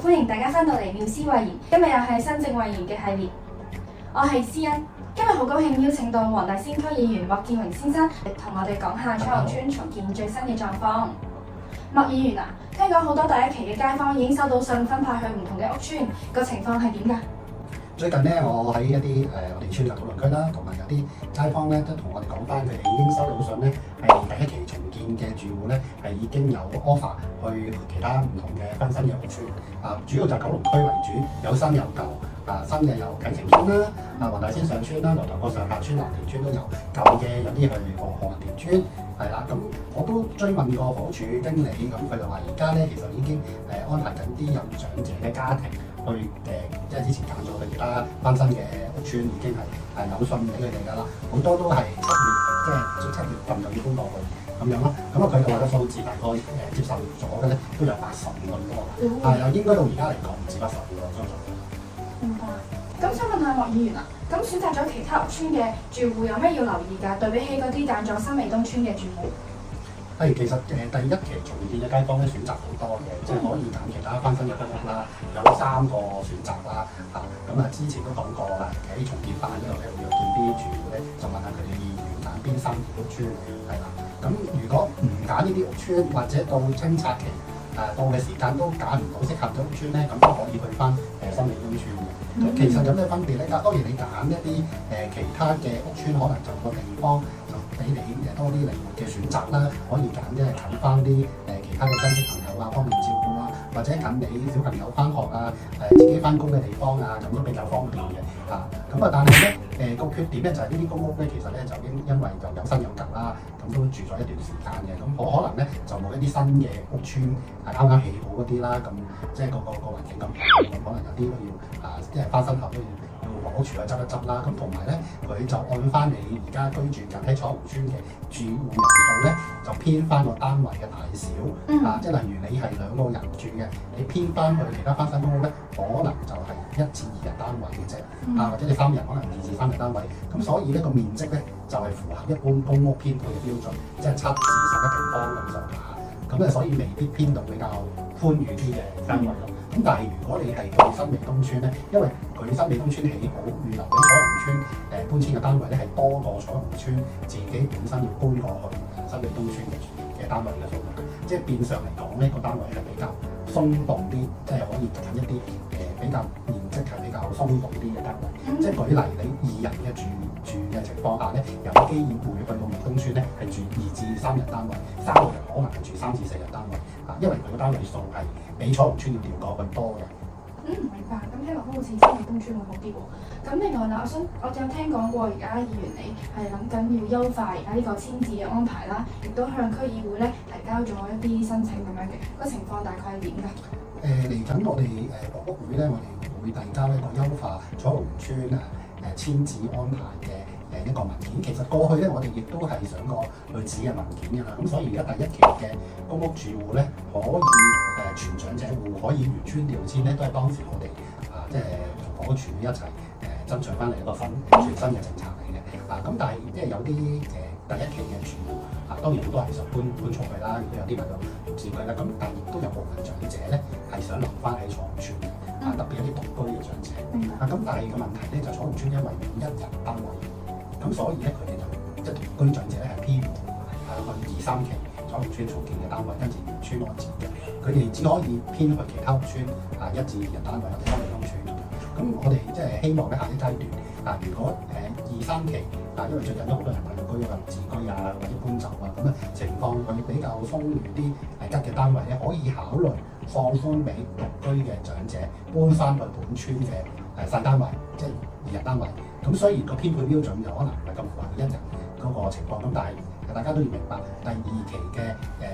歡迎大家翻到嚟妙思慧言，今日又係新政慧言嘅系列。我係思欣，今日好高興邀請到黃大仙區議員莫建榮先生嚟同我哋講下彩虹邨重建最新嘅狀況。莫議員啊，聽講好多第一期嘅街坊已經收到信分派去唔同嘅屋邨，個情況係點㗎？最近咧，我喺一啲我哋村嘅討論區啦，同埋有啲街坊咧都同我哋講翻，佢哋已經收到信咧，係第一期重建嘅住戶咧係已經有 offer 去其他唔同嘅翻新嘅屋邨主要就係九龍區為主，有新有舊新嘅有啟晴邨啦，黃大仙上邨啦，牛頭角上下邨、藍田邨都有，舊嘅有啲去何文田邨係啦。咁我都追問過房署經理，咁佢就話而家咧其實已經安排緊啲有長者嘅家庭去即係之前揀咗佢哋啦，翻新嘅屋邨已經係有信俾佢哋㗎啦，好多都係7月份就要搬過去咁樣咯。咁佢就話個數字大概接受咗嘅咧都有85個多，又應該到而家嚟講唔止85個，相信。明白。咁想問下莫議員啊，咁選擇咗其他屋邨嘅住戶有咩要留意㗎？對比起嗰啲揀咗新美東邨嘅住戶？其實第一期重建嘅街坊咧選擇好多嘅，即係可以揀其他翻新嘅公屋啦，有3個選擇啦之前都講過啦，喺重建辦呢度咧會有見啲住戶咧，就問下佢哋意願揀邊3條屋邨係啦。咁如果唔揀呢啲屋邨，或者到清拆期到嘅時間都揀唔到適合嘅屋邨咧，咁都可以去翻新美東邨嘅。咁其實有咩分別咧？當然你揀一啲其他嘅屋邨，可能就個地方就俾你多啲靈活嘅選擇啦，可以揀即係近翻啲其他嘅親戚朋友啊，方便照顧啊，或者近你小朋友翻學啊，自己翻工嘅地方啊，咁都比較方便嘅但係咧個缺點咧就係呢啲公屋咧，其實咧就因為就有新有舊啦，咁都住咗一段時間嘅，咁好可能咧就冇一啲新嘅屋邨係啱啱起好嗰啲啦，咁即係個環境咁可能有啲都要即係翻新後都要房屋署去執一執啦。咁同埋咧佢就按翻你而家居住緊喺彩虹邨嘅住戶人數咧，就編翻個單位嘅大小即係例如你係2個人住嘅，你編翻去其他翻新公屋咧，可能就係1至2人單位嘅啫或者你3人可能2至3人單位，咁所以呢個面積咧就係符合一般公屋編配嘅標準，即係7至11平方咁上下，咁所以未必編到比較寬裕啲嘅單位咯。咁但係如果你係去新美東邨咧，因為佢新美東邨起好，預留俾彩虹邨搬遷嘅單位咧係多過彩虹邨自己本身要搬過去新美東邨嘅單位嘅數目，即係變相嚟講呢個單位係比較鬆動啲，即係可以揀一啲比較面積係比較鬆動啲嘅單位。即係舉例你2人嘅住嘅情況下咧，有機會去到美東邨咧係住2至3人單位，3個人可能係住3至4人單位因為佢個單位數係比彩虹邨要調過去多嘅。明白。咁聽落好似新美東邨會好啲喎。咁另外啦，我有聽講過而家議員你係諗緊要優化而家呢個遷置嘅安排啦，亦都向區議會咧提交咗一啲申請咁樣嘅，個情況大概係點㗎？嚟緊我哋房屋會咧，我哋會遞交一個優化彩虹邨遷置安排嘅一個文件。其實過去咧，我哋亦都係上過類似嘅文件㗎啦。咁所以而家第一期嘅公屋住戶咧，可以全長者戶可以原村調遷咧，都係當時我哋即係同房屋署一齊爭取翻嚟一個全新嘅政策嚟嘅。咁但係即係有啲第一期嘅住戶當然好多係想搬出去啦，亦都有啲咪就自佢啦。咁但係亦都有部分長者咧係想留翻喺彩虹邨特別一啲獨居嘅長者。咁但係個問題咧就彩虹邨因為冇1人單位，咁所以咧佢哋就即係獨居長者咧係偏去2、3期彩虹邨重建嘅單位，跟住原村安置嘅，佢哋只可以偏去其他屋邨1至2人單位或者新美東邨。咁我哋即係希望咧下一階段如果2、3期因為最近都好多人買到居自居或者搬走咁情況佢比較鬆裕啲吉嘅單位咧，可以考慮放寬俾獨居嘅長者搬翻去本村嘅細單位，即係2人單位。咁雖然個編配標準就可能唔係咁符合1人嗰個情況，咁但係大家都要明白，第2期嘅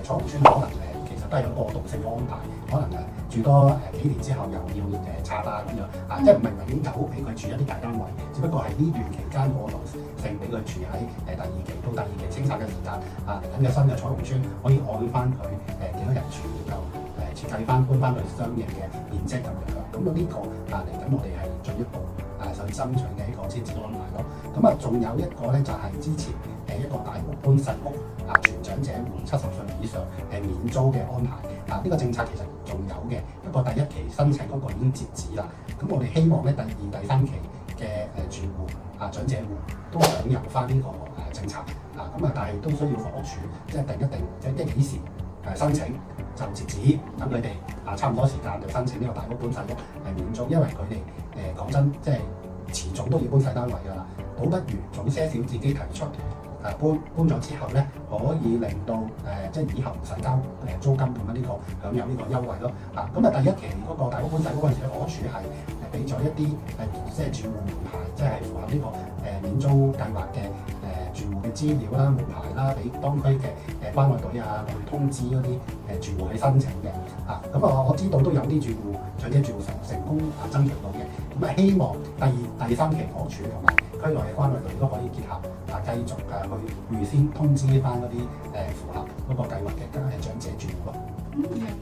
彩虹邨可能其實都係有過渡性嘅安排，可能住多幾年之後又要拆啦咁樣即係唔係永久俾佢住一啲大單位，只不過係呢段期間過渡性俾佢住喺第2期到第2期清拆嘅時間嚟緊嘅新嘅彩虹邨可以按翻佢幾多人住就設計翻搬翻去相應嘅面積咁樣。咁呢個嚟緊我哋係進一步想爭取嘅一個遷置安排咯。咁啊，仲有一個咧就係之前一個大屋搬細屋全長者戶70歲以上免租嘅安排呢個政策其實仲有嘅，不過第一期申請嗰個已經截止啦。咁我哋希望咧第二、第三期嘅住戶長者戶都享有翻呢個政策咁但係都需要房屋署即係定一定即係幾時申請就截止，等佢哋差唔多時間就申請呢個大屋搬細屋免租，因為佢哋講真即係遲早都要搬細單位㗎啦，倒不如早些少自己提出搬咗之後咧，可以令到即係以後唔使交租金咁樣呢個享有呢個優惠咯。咁第一期嗰個大屋搬細屋嗰陣時，房屋署係俾咗一啲即係住戶門牌，即係符合呢個免租計劃嘅住戶嘅資料啦、門牌啦，俾當區嘅關愛隊去通知嗰啲住戶去申請嘅。咁我知道都有啲住戶長者住戶成功爭取到嘅。咁希望第二、第三期房屋署同埋區內嘅關愛隊都可以結合繼續去預先通知翻嗰啲符合嗰個計劃嘅長者住戶咯。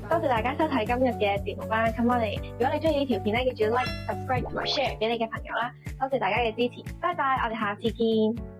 多謝大家收睇今日嘅節目啦。咁我哋如果你中意呢條片咧，記住 like、subscribe 同埋 share 俾你嘅朋友啦。多謝大家嘅支持，拜拜，我哋下次見。